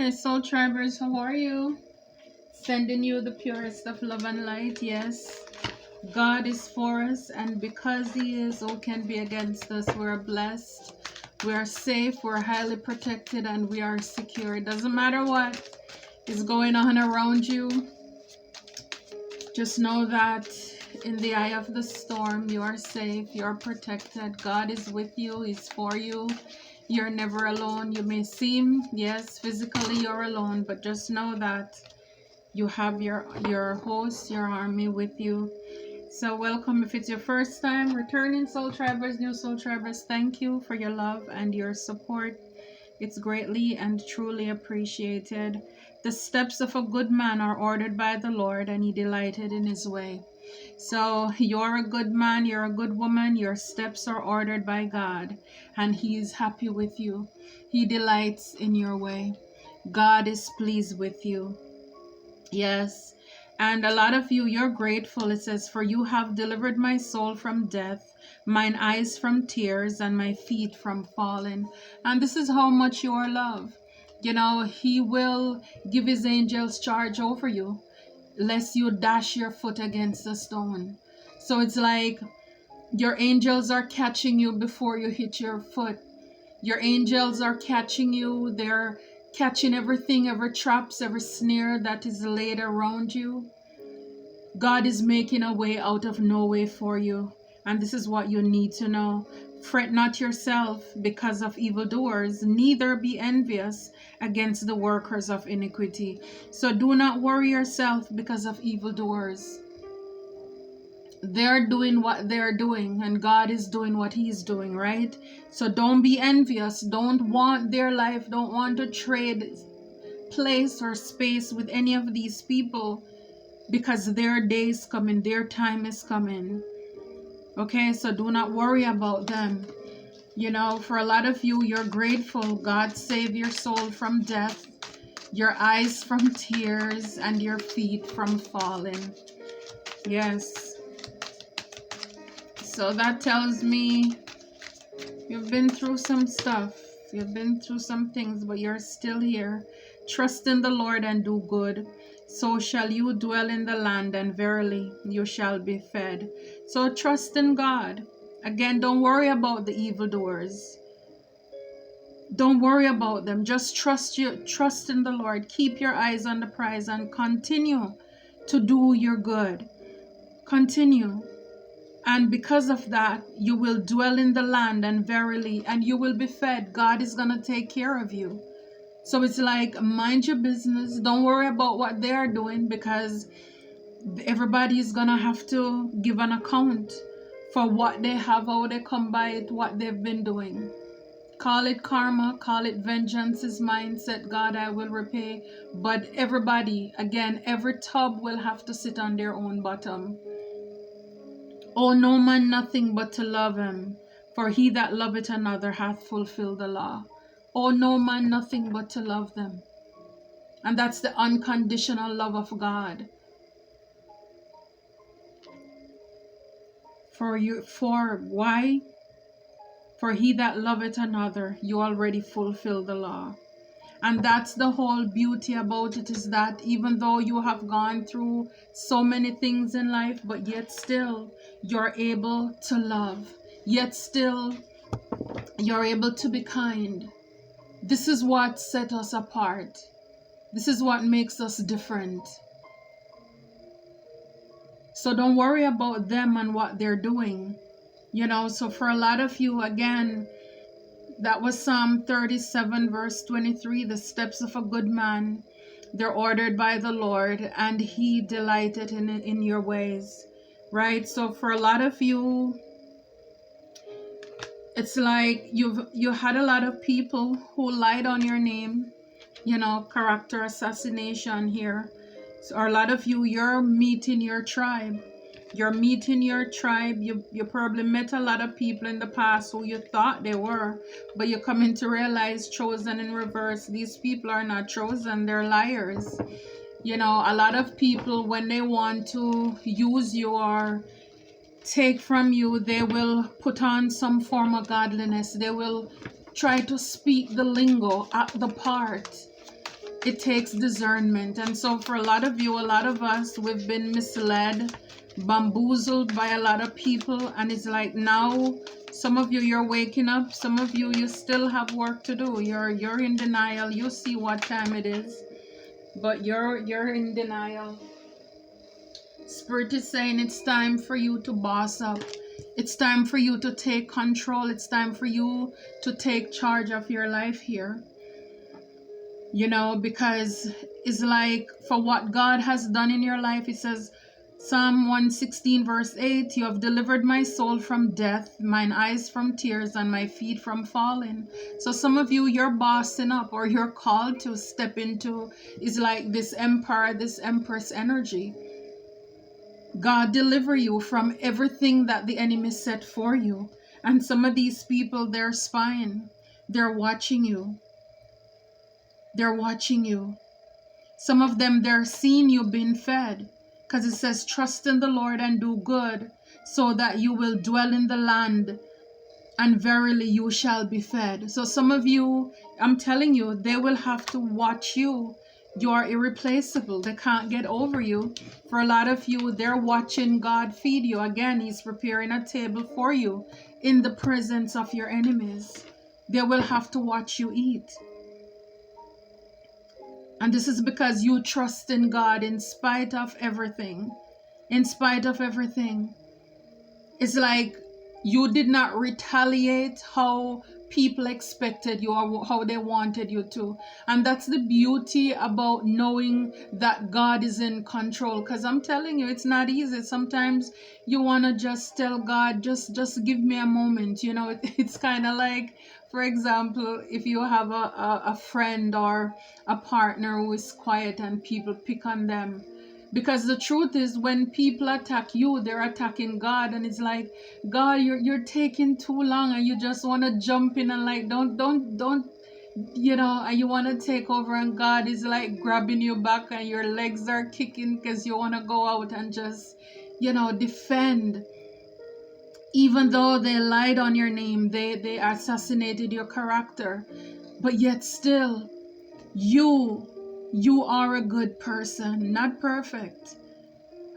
Hey, Soul Tribers, how are you? Sending you the purest of love and light. Yes, God is for us, and because He is, who can be against us? We're blessed, we're safe, we're highly protected, and we are secure. It doesn't matter what is going on around you. Just know that in the eye of the storm, you are safe, you're protected. God is with you, He's for you. You're never alone. You may seem, yes, physically you're alone, but just know that you have your host, your army with you. So welcome. If it's your first time returning Soul Tribers, new Soul Tribers, thank you for your love and your support. It's greatly and truly appreciated. The steps of a good man are ordered by the Lord, and He delighted in His way. So you're a good man, you're a good woman, your steps are ordered by God, and He is happy with you. He delights in your way. God is pleased with you. Yes. And a lot of you, you're grateful. It says, "For you have delivered my soul from death, mine eyes from tears, and my feet from falling." And this is how much you are loved. You know, He will give His angels charge over you, lest you dash your foot against a stone. So it's like your angels are catching you before you hit your foot. Your angels are catching you. They're catching everything, every traps, every snare that is laid around you. God is making a way out of no way for you. And this is what you need to know. Fret not yourself because of evildoers, neither be envious against the workers of iniquity. So do not worry yourself because of evildoers. They're doing what they're doing, and God is doing what He's doing, right? So don't be envious. Don't want their life. Don't want to trade place or space with any of these people, because their day is coming, their time is coming. Okay, so do not worry about them. You know, for a lot of you, you're grateful. God saved your soul from death, your eyes from tears, and your feet from falling. Yes. So that tells me you've been through some stuff. You've been through some things, but you're still here. Trust in the Lord and do good. So shall you dwell in the land, and verily you shall be fed. So trust in God. Again, don't worry about the evildoers. Don't worry about them. Just trust in the Lord. Keep your eyes on the prize and continue to do your good. Continue. And because of that, you will dwell in the land, and verily, and you will be fed. God is going to take care of you. So it's like, mind your business. Don't worry about what they are doing, because everybody is going to have to give an account for what they have, how they come by it, what they've been doing. Call it karma, call it vengeance is mine, said God, I will repay. But everybody, again, every tub will have to sit on their own bottom. Oh, no man nothing but to love him, for he that loveth another hath fulfilled the law. Oh, no man nothing but to love them. And that's the unconditional love of God. For why? For he that loveth another, you already fulfill the law. And that's the whole beauty about it, is that even though you have gone through so many things in life, but yet still you're able to love. Yet still you're able to be kind. This is what sets us apart. This is what makes us different. So don't worry about them and what they're doing. You know, so for a lot of you, again, that was Psalm 37 verse 23. The steps of a good man, they're ordered by the Lord, and He delighted in your ways, right? So for a lot of you, it's like you had a lot of people who lied on your name, you know, character assassination here. So a lot of you, you're meeting your tribe. You're meeting your tribe. You probably met a lot of people in the past who you thought they were, but you're coming to realize, chosen in reverse, these people are not chosen, they're liars. You know, a lot of people, when they want to use you or take from you, they will put on some form of godliness. They will try to speak the lingo, act the part. it takes discernment. And so for a lot of you, a lot of us, we've been misled, bamboozled by a lot of people. And it's like now, some of you, you're waking up. Some of you, you still have work to do. You're in denial. You see what time it is, but you're in denial. Spirit is saying it's time for you to boss up. It's time for you to take control. It's time for you to take charge of your life here. You know, because it's like for what God has done in your life, it says, Psalm 116 verse 8, you have delivered my soul from death, mine eyes from tears, and my feet from falling. So some of you, you're bossing up, or you're called to step into, is like this empire, this empress energy. God deliver you from everything that the enemy set for you. And some of these people, they're spying. They're watching you. They're watching you. Some of them, they're seeing you being fed. Because it says, trust in the Lord and do good, so that you will dwell in the land, and verily you shall be fed. So some of you, I'm telling you, they will have to watch you. You are irreplaceable. They can't get over you. For a lot of you, they're watching God feed you. Again, He's preparing a table for you in the presence of your enemies. They will have to watch you eat. And this is because you trust in God in spite of everything. In spite of everything. It's like you did not retaliate how people expected you or how they wanted you to. And that's the beauty about knowing that God is in control. Because I'm telling you, it's not easy. Sometimes you want to just tell God, just give me a moment. You know, it's kind of like, for example, if you have a friend or a partner who is quiet and people pick on them. Because the truth is, when people attack you, they're attacking God. And it's like, God, you're taking too long, and you just want to jump in and like, don't, you know, and you want to take over, and God is like grabbing you back and your legs are kicking because you want to go out and just, you know, defend. Even though they lied on your name, they assassinated your character, but yet still, you are a good person, not perfect.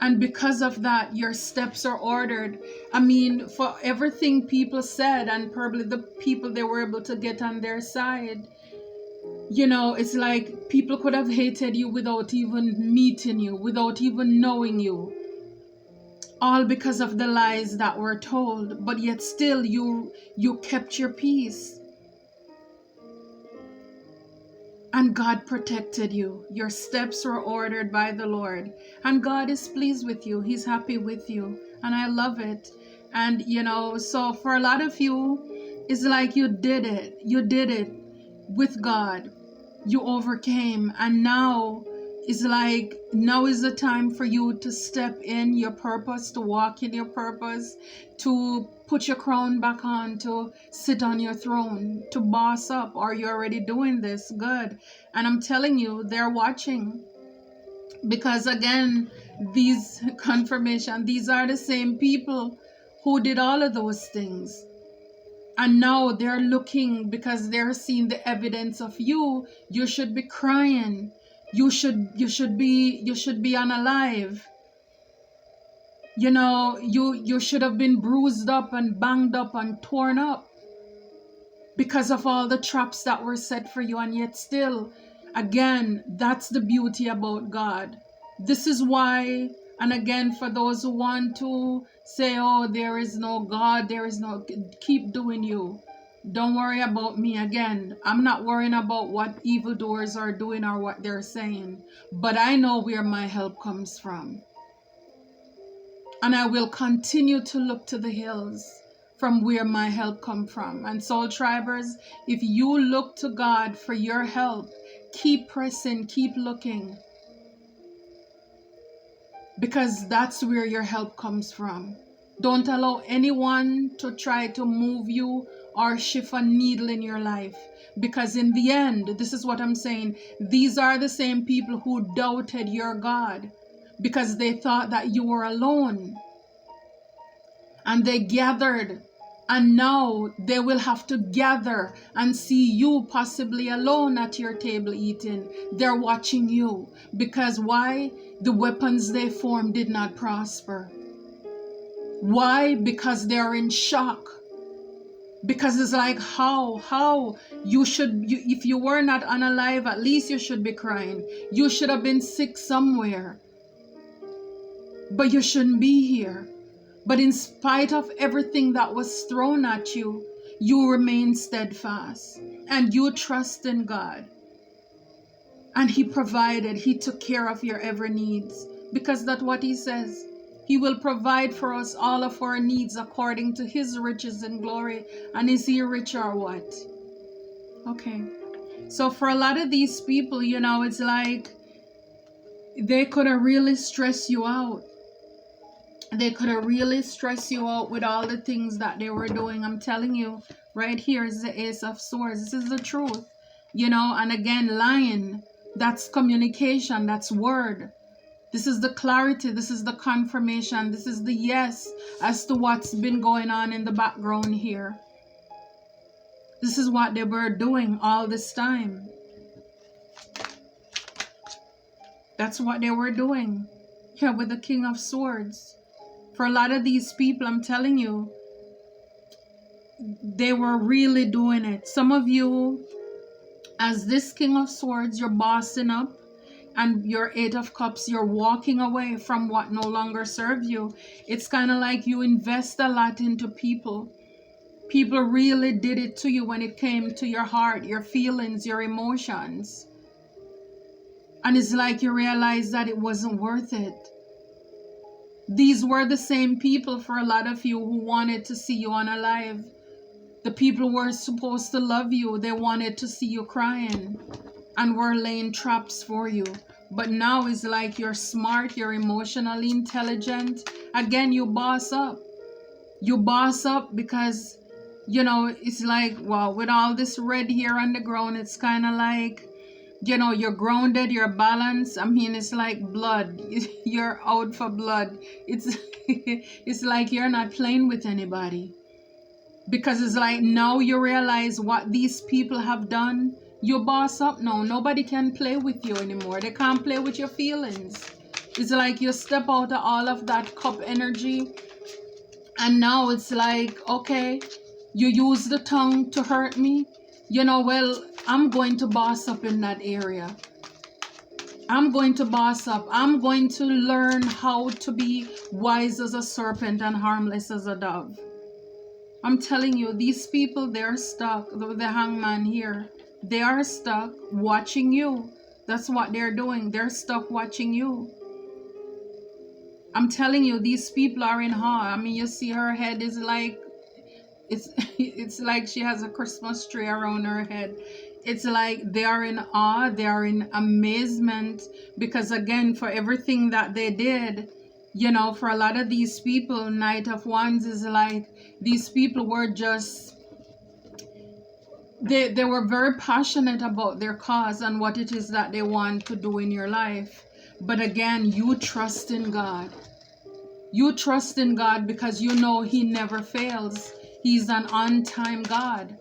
And because of that, your steps are ordered. I mean, for everything people said, and probably the people they were able to get on their side, you know, it's like people could have hated you without even meeting you, without even knowing you. All because of the lies that were told, but yet still you kept your peace. And God protected you. Your steps were ordered by the Lord. And God is pleased with you. He's happy with you. And I love it. And, you know, so for a lot of you, it's like you did it. You did it with God. You overcame. And now it's like, now is the time for you to step in your purpose, to walk in your purpose, to put your crown back on, to sit on your throne, to boss up. Are you already doing this? Good. And I'm telling you, they're watching. Because again, these confirmation, these are the same people who did all of those things. And now they're looking because they're seeing the evidence of you. You should be crying. You should be unalive. You know, you should have been bruised up and banged up and torn up because of all the traps that were set for you. And yet still, again, that's the beauty about God. This is why, and again, for those who want to say, oh, there is no God, there is no, keep doing you. Don't worry about me. Again, I'm not worrying about what evildoers are doing or what they're saying, but I know where my help comes from. And I will continue to look to the hills from where my help comes from. And Soul Tribers, if you look to God for your help, keep pressing, keep looking. Because that's where your help comes from. Don't allow anyone to try to move you or shift a needle in your life. Because in the end, this is what I'm saying, these are the same people who doubted your God because they thought that you were alone. And they gathered And now they will have to gather and see you possibly alone at your table eating. They're watching you. Because why? The weapons they formed did not prosper. Why? Because they're in shock. Because it's like, how if you were not unalive, at least you should be crying. You should have been sick somewhere, but you shouldn't be here. But in spite of everything that was thrown at you, you remain steadfast and you trust in God. And He provided, He took care of your every needs, because that's what He says. He will provide for us all of our needs according to His riches and glory. And is He rich or what? Okay. So for a lot of these people, it's like they could have really stressed you out. They could have really stressed you out with all the things that they were doing. I'm telling you, right here is the Ace of Swords. This is the truth. And again, lying, that's communication, that's word. This is the clarity, this is the confirmation, this is the yes as to what's been going on in the background here. This is what they were doing all this time. That's what they were doing here with the King of Swords. For a lot of these people, I'm telling you, they were really doing it. Some of you, as this King of Swords, you're bossing up. And your Eight of Cups, you're walking away from what no longer serves you. It's kind of like you invest a lot into people. People really did it to you when it came to your heart, your feelings, your emotions. And it's like you realize that it wasn't worth it. These were the same people for a lot of you who wanted to see you unalive. The people who were supposed to love you, they wanted to see you crying and were laying traps for you. But now it's like you're smart, you're emotionally intelligent. Again, you boss up. You boss up because, it's like, wow, with all this red here on the ground, it's kind of like, you're grounded, you're balanced. I mean, it's like blood. You're out for blood. It's like you're not playing with anybody. Because it's like now you realize what these people have done. You boss up now. Nobody can play with you anymore. They can't play with your feelings. It's like you step out of all of that cup energy. And now it's like, okay, you use the tongue to hurt me. Well, I'm going to boss up in that area. I'm going to boss up. I'm going to learn how to be wise as a serpent and harmless as a dove. I'm telling you, these people, they're stuck. The hangman here. They are stuck watching you. That's what they're doing. They're stuck watching you. I'm telling you, these people are in awe. I mean, you see her head is like, it's like she has a Christmas tree around her head. It's like they are in awe. They are in amazement. Because again, for everything that they did, for a lot of these people, Knight of Wands is like, these people were just, they were very passionate about their cause and what it is that they want to do in your life. But again, you trust in God. You trust in God because you know He never fails. He's an on-time God.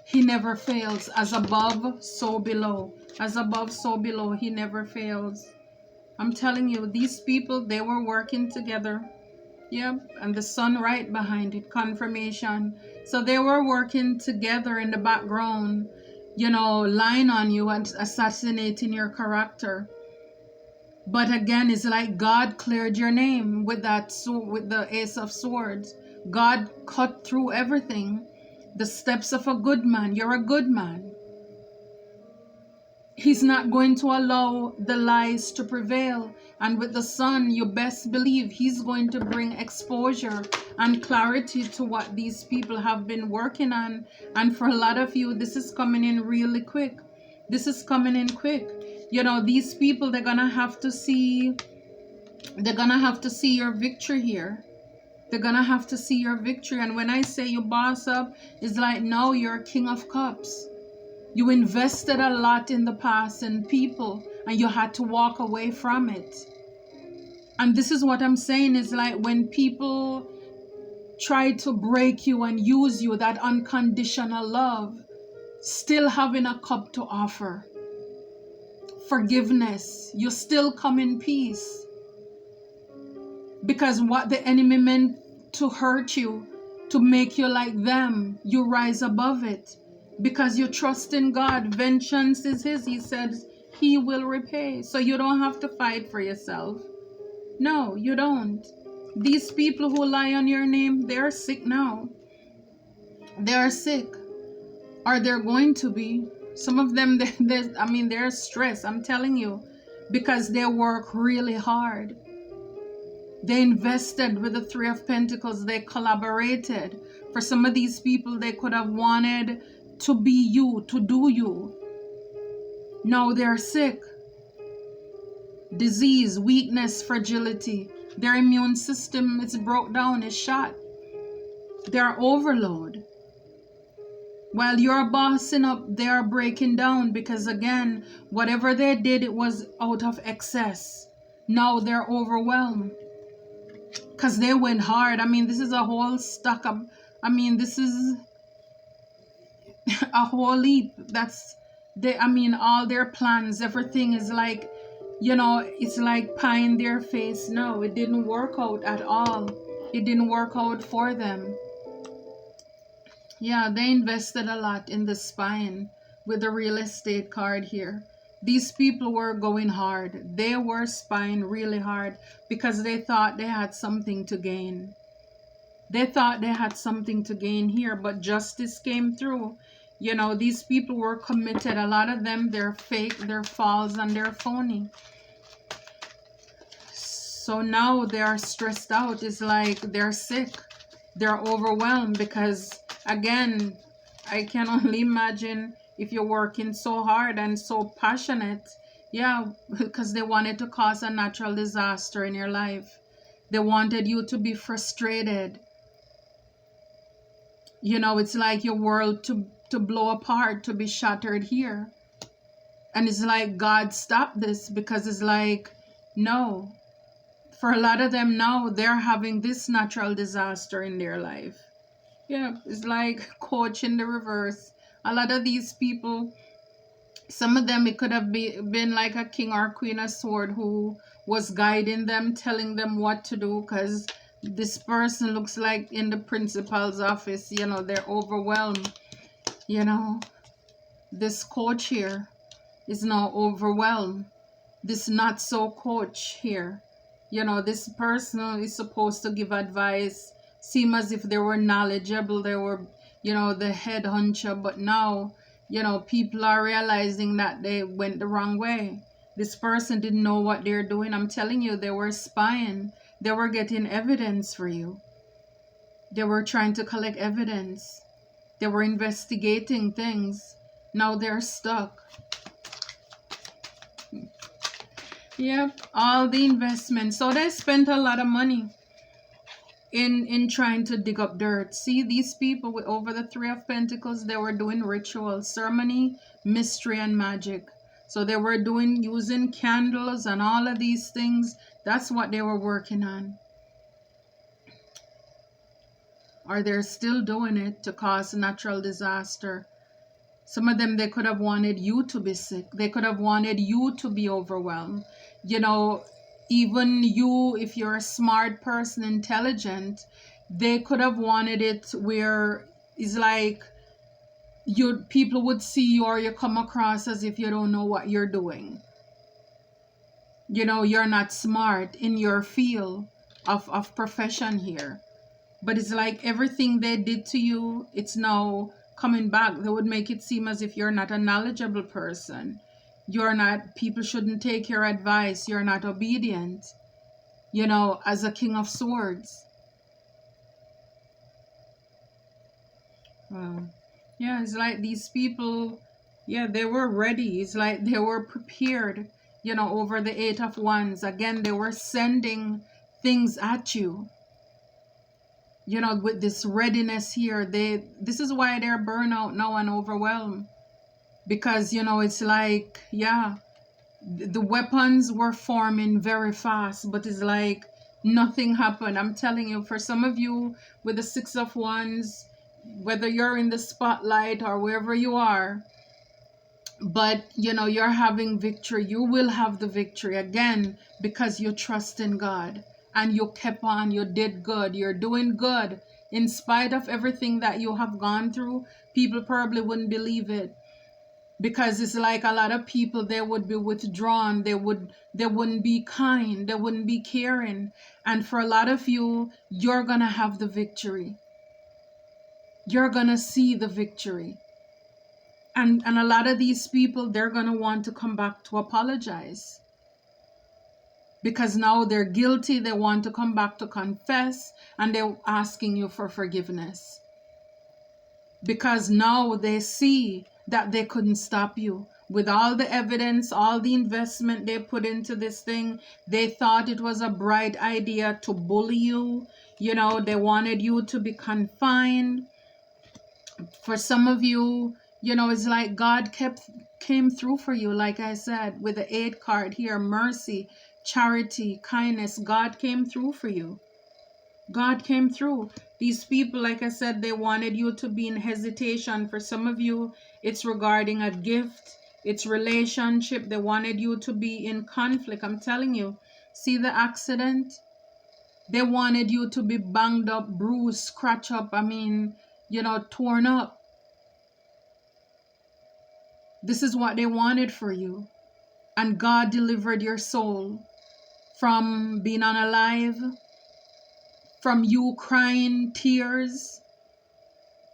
He never fails. As above, so below. As above, so below. He never fails. I'm telling you, these people, they were working together. Yep, and the sun right behind it, confirmation. So they were working together in the background, lying on you and assassinating your character. But again, it's like God cleared your name with that with the Ace of Swords. God cut through everything. The steps of a good man. You're a good man. He's not going to allow the lies to prevail. And with the sun, you best believe He's going to bring exposure and clarity to what these people have been working on. And for a lot of you, this is coming in really quick. This is coming in quick. These people, they're going to have to see your victory here. They're going to have to see your victory. And when I say you boss up, it's like now you're King of Cups. You invested a lot in the past in people and you had to walk away from it. And this is what I'm saying is like when people tried to break you and use you, that unconditional love, still having a cup to offer. Forgiveness, you still come in peace. Because what the enemy meant to hurt you, to make you like them, you rise above it. Because you trust in God. Vengeance is his. He said he will repay. So you don't have to fight for yourself. No, you don't. These people who lie on your name, they're sick now. They are sick. Or they're going to be. Some of them, they're stressed. I'm telling you. Because they work really hard. They invested with the Three of Pentacles. They collaborated. For some of these people, they could have wanted to be you, to do you. Now they're sick. Disease, weakness, fragility. Their immune system is broke down, is shot. They're overload. While you're bossing up, they are breaking down because again, whatever they did, it was out of excess. Now they're overwhelmed. Because they went hard. This is a whole stack of, this is a whole heap. All their plans, everything is like, it's like pie in their face. No, it didn't work out at all. It didn't work out for them. Yeah, they invested a lot in the spine with the real estate card here. These people were going hard. They were spying really hard because they thought they had something to gain. They thought they had something to gain here, but justice came through. These people were committed. A lot of them, they're fake, they're false, and they're phony. So now they are stressed out. It's like they're sick. They're overwhelmed because, again, I can only imagine if you're working so hard and so passionate. Yeah, because they wanted to cause a natural disaster in your life. They wanted you to be frustrated. It's like your world to blow apart, to be shattered here. And it's like, God, stop this, because it's like, no. For a lot of them now, they're having this natural disaster in their life. Yeah, it's like coach in the reverse. A lot of these people, some of them, it could have been like a king or queen of sword who was guiding them, telling them what to do, because this person looks like in the principal's office, they're overwhelmed. This coach here is now overwhelmed. This not so coach here, this person is supposed to give advice, seem as if they were knowledgeable, they were, the head honcho, but now, people are realizing that they went the wrong way. This person didn't know what they're doing. I'm telling you, they were spying. They were getting evidence for you. They were trying to collect evidence. They were investigating things. Now they're stuck. Yep, all the investments. So they spent a lot of money in trying to dig up dirt. See, these people with over the Three of Pentacles, they were doing ritual, ceremony, mystery, and magic. So they were using candles and all of these things. That's what they were working on. Or they're still doing it to cause natural disaster. Some of them, they could have wanted you to be sick. They could have wanted you to be overwhelmed. Even you, if you're a smart person, intelligent, they could have wanted it where it's like people would see you, or you come across as if you don't know what you're doing. You're not smart in your field of profession here. But it's like everything they did to you, it's now coming back. They would make it seem as if you're not a knowledgeable person. People shouldn't take your advice. You're not obedient, as a King of Swords. Yeah, it's like these people, yeah, they were ready. It's like they were prepared, over the Eight of Wands. Again, they were sending things at you. With this readiness here, this is why they're burnout now and overwhelmed. Because, it's like, yeah, the weapons were forming very fast, but it's like nothing happened. I'm telling you, for some of you with the Six of Wands, whether you're in the spotlight or wherever you are, but you're having victory. You will have the victory again because you trust in God and you kept on. You did good. You're doing good in spite of everything that you have gone through. People probably wouldn't believe it, because it's like a lot of people, they would be withdrawn, they wouldn't be kind, they wouldn't be caring. And for a lot of you, you're gonna have the victory. You're gonna see the victory. And a lot of these people, they're gonna want to come back to apologize, because now they're guilty. They want to come back to confess, and they're asking you for forgiveness, because now they see that they couldn't stop you. With all the evidence, all the investment they put into this thing, they thought it was a bright idea to bully you. They wanted you to be confined. For some of you, it's like God came through for you. Like I said, with the 8 card here, mercy, charity, kindness, God came through for you. God came through. These people, like I said, they wanted you to be in hesitation. For some of you, it's regarding a gift, it's relationship. They wanted you to be in conflict. I'm telling you, see the accident? They wanted you to be banged up, bruised, scratched up, torn up. This is what they wanted for you. And God delivered your soul from being unalive, from you crying tears,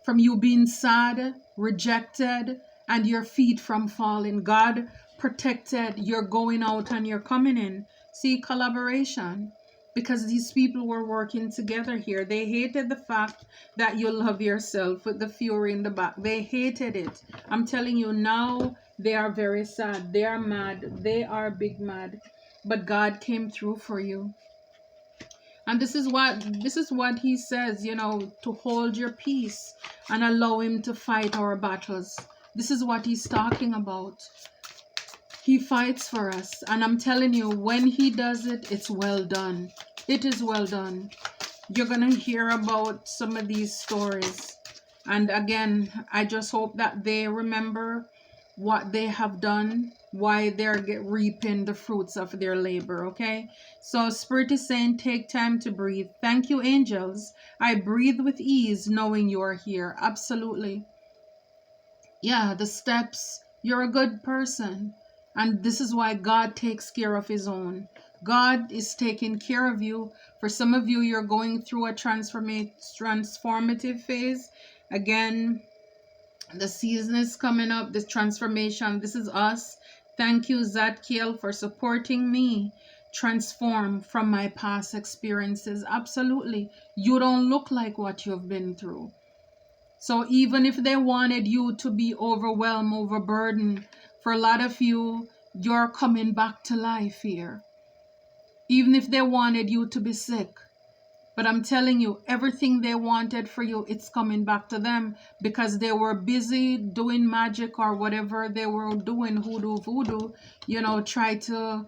from you being sad, rejected, and your feet from falling. God protected your going out and your coming in. See, collaboration. Because these people were working together here. They hated the fact that you love yourself with the fury in the back. They hated it. I'm telling you, now they are very sad. They are mad. They are big mad. But God came through for you. And this is what he says, to hold your peace and allow him to fight our battles. This is what he's talking about. He fights for us. And I'm telling you, when he does it, it's well done. It is well done. You're going to hear about some of these stories. And again, I just hope that they remember what they have done, why they're reaping the fruits of their labor. Okay, so Spirit is saying, take time to breathe. Thank you, angels. I breathe with ease knowing you're here. Absolutely. Yeah, the steps. You're a good person, and this is why God takes care of his own. God is taking care of you. For some of you, you're going through a transformative phase. Again, the season is coming up, this transformation. This is us. Thank you, Zadkiel, for supporting me transform from my past experiences. Absolutely. You don't look like what you've been through. So even if they wanted you to be overwhelmed, overburdened, for a lot of you, you're coming back to life here. Even if they wanted you to be sick, but I'm telling you, everything they wanted for you, it's coming back to them, because they were busy doing magic or whatever they were doing, hoodoo, voodoo, try to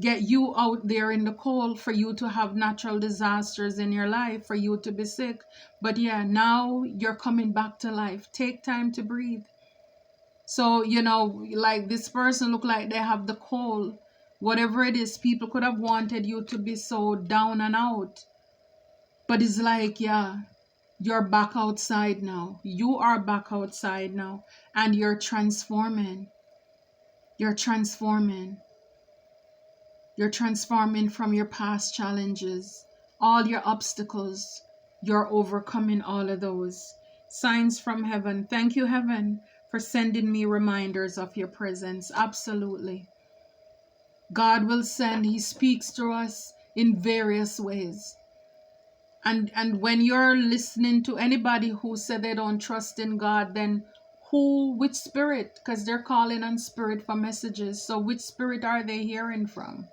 get you out there in the cold, for you to have natural disasters in your life, for you to be sick. But yeah, now you're coming back to life. Take time to breathe. So, like this person look like they have the cold. Whatever it is, people could have wanted you to be so down and out. But it's like, yeah, you're back outside now. You are back outside now. And you're transforming. You're transforming. You're transforming from your past challenges. All your obstacles. You're overcoming all of those. Signs from heaven. Thank you, heaven, for sending me reminders of your presence. Absolutely. God will send. He speaks to us in various ways. And when you're listening to anybody who said they don't trust in God, then which spirit? Because they're calling on spirit for messages. So which spirit are they hearing from?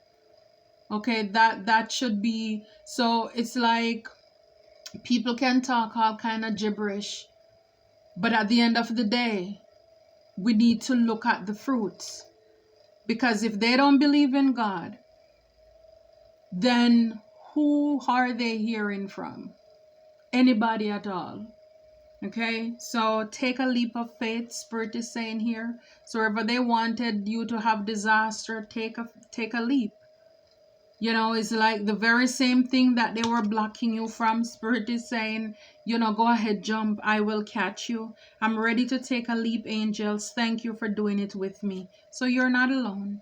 Okay, that should be. So it's like people can talk all kind of gibberish, but at the end of the day, we need to look at the fruits. Because if they don't believe in God, then who are they hearing from? Anybody at all? Okay, so take a leap of faith, Spirit is saying here. So wherever they wanted you to have disaster, take a leap. You know, it's like the very same thing that they were blocking you from. Spirit is saying, you know, go ahead, jump. I will catch you. I'm ready to take a leap, angels. Thank you for doing it with me. So you're not alone.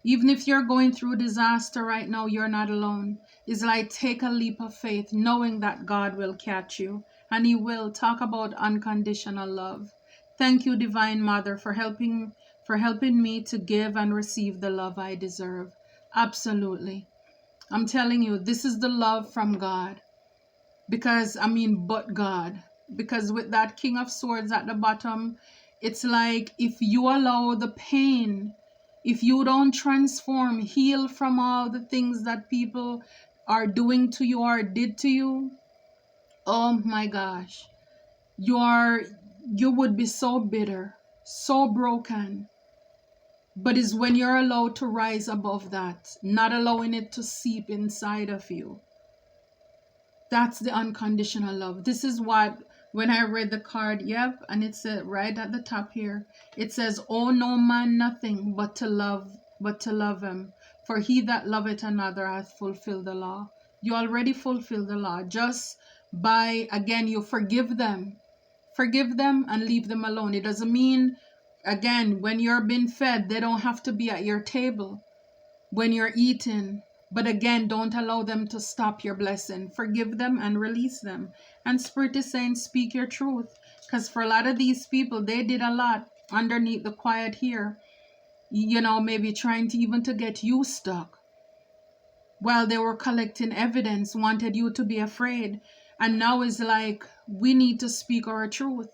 Even if you're going through disaster right now, you're not alone. It's like take a leap of faith, knowing that God will catch you. And He will. Talk about unconditional love. Thank you, Divine Mother, for helping me to give and receive the love I deserve. Absolutely. I'm telling you, this is the love from God. But God. Because with that King of Swords at the bottom, it's like if you allow the pain, if you don't transform, heal from all the things that people are doing to you or did to you, oh my gosh, you would be so bitter, so broken. But it's when you're allowed to rise above that, not allowing it to seep inside of you. That's the unconditional love. This is what, when I read the card, yep, and it said right at the top here, it says, "Oh no man nothing but to love him. For he that loveth another hath fulfilled the law." You already fulfilled the law. Just by, again, you forgive them. Forgive them and leave them alone. It doesn't mean, again, when you're being fed, they don't have to be at your table when you're eating. But again, don't allow them to stop your blessing. Forgive them and release them. And Spirit is saying, speak your truth. Because for a lot of these people, they did a lot underneath the quiet here. You know, maybe trying to even to get you stuck. While they were collecting evidence, wanted you to be afraid. And now it's like, we need to speak our truth.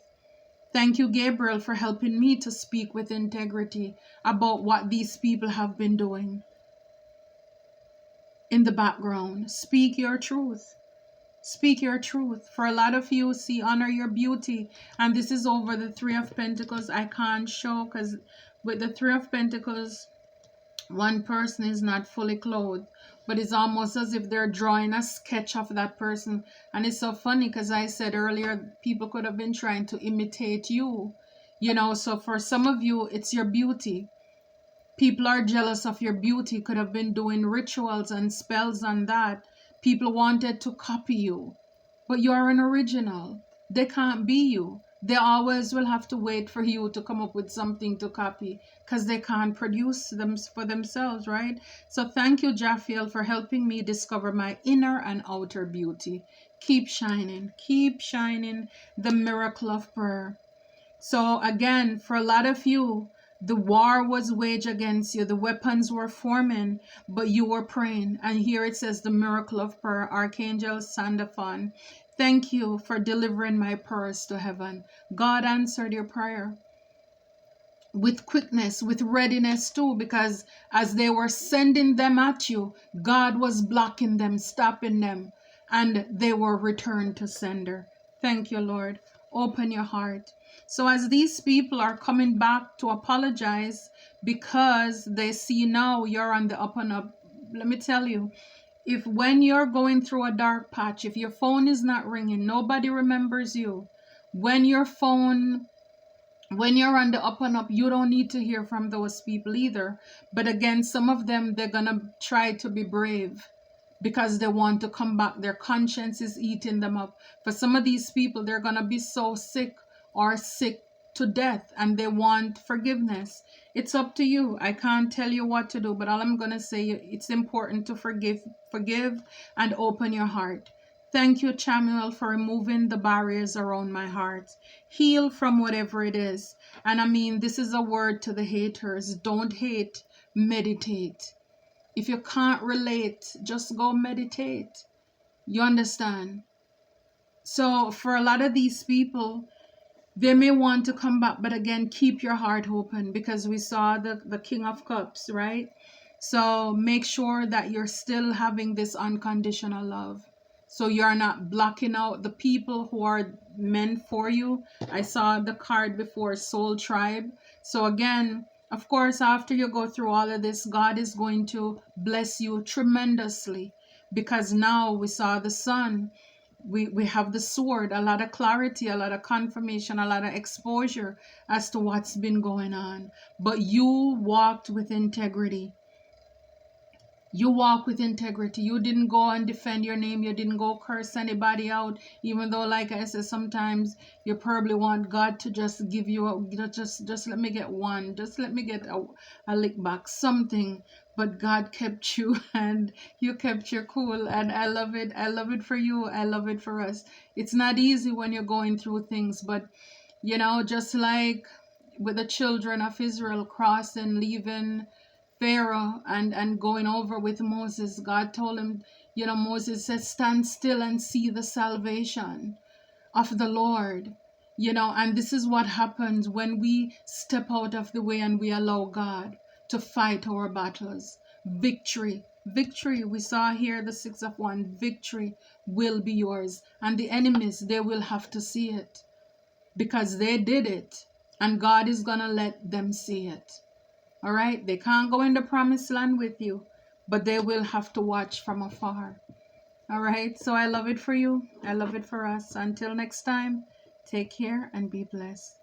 Thank you, Gabriel, for helping me to speak with integrity about what these people have been doing in the background. Speak your truth. Speak your truth. For a lot of you, see, honor your beauty. And this is over the Three of Pentacles. I can't show because with the Three of Pentacles, one person is not fully clothed, but it's almost as if they're drawing a sketch of that person. And it's so funny because I said earlier, people could have been trying to imitate you, you know. So for some of you, it's your beauty. People are jealous of your beauty, could have been doing rituals and spells on that. People wanted to copy you, but you are an original. They can't be you. They always will have to wait for you to come up with something to copy because they can't produce them for themselves, right? So thank you, Jaffiel, for helping me discover my inner and outer beauty. Keep shining, the miracle of prayer. So again, for a lot of you, the war was waged against you. The weapons were forming, but you were praying. And here it says the miracle of prayer, Archangel Sandalphon. Thank you for delivering my prayers to heaven. God answered your prayer with quickness, with readiness too, because as they were sending them at you, God was blocking them, stopping them, and they were returned to sender. Thank you, Lord. Open your heart. So as these people are coming back to apologize because they see now you're on the up and up, let me tell you, if when you're going through a dark patch, if your phone is not ringing, nobody remembers you. When you're on the up and up, you don't need to hear from those people either. But again, some of them, they're going to try to be brave because they want to come back. Their conscience is eating them up. For some of these people, they're going to be so sick or sick to death and they want forgiveness. It's up to you. I can't tell you what to do, but all I'm going to say, it's important to forgive and open your heart. Thank you, Chamuel, for removing the barriers around my heart. Heal from whatever it is. And this is a word to the haters. Don't hate, meditate. If you can't relate, just go meditate. You understand? So for a lot of these people, they may want to come back, but again, keep your heart open because we saw the King of Cups, right? So make sure that you're still having this unconditional love. So you're not blocking out the people who are meant for you. I saw the card before, Soul Tribe. So again, of course, after you go through all of this, God is going to bless you tremendously because now we saw the sun. We have the sword, a lot of clarity, a lot of confirmation, a lot of exposure as to what's been going on. But you walked with integrity. You walk with integrity. You didn't go and defend your name. You didn't go curse anybody out. Even though, like I said, sometimes you probably want God to just give you just let me get one. Just let me get a lick back, something. But God kept you and you kept your cool. And I love it. I love it for you. I love it for us. It's not easy when you're going through things, but just like with the children of Israel crossing, leaving Pharaoh and going over with Moses, God told him, Moses said, stand still and see the salvation of the Lord. And this is what happens when we step out of the way and we allow God to fight our battles. Victory. Victory. We saw here the 6 of Wands. Victory will be yours. And the enemies, they will have to see it because they did it. And God is going to let them see it. All right, they can't go in the promised land with you, but they will have to watch from afar. All right, so I love it for you. I love it for us. Until next time, take care and be blessed.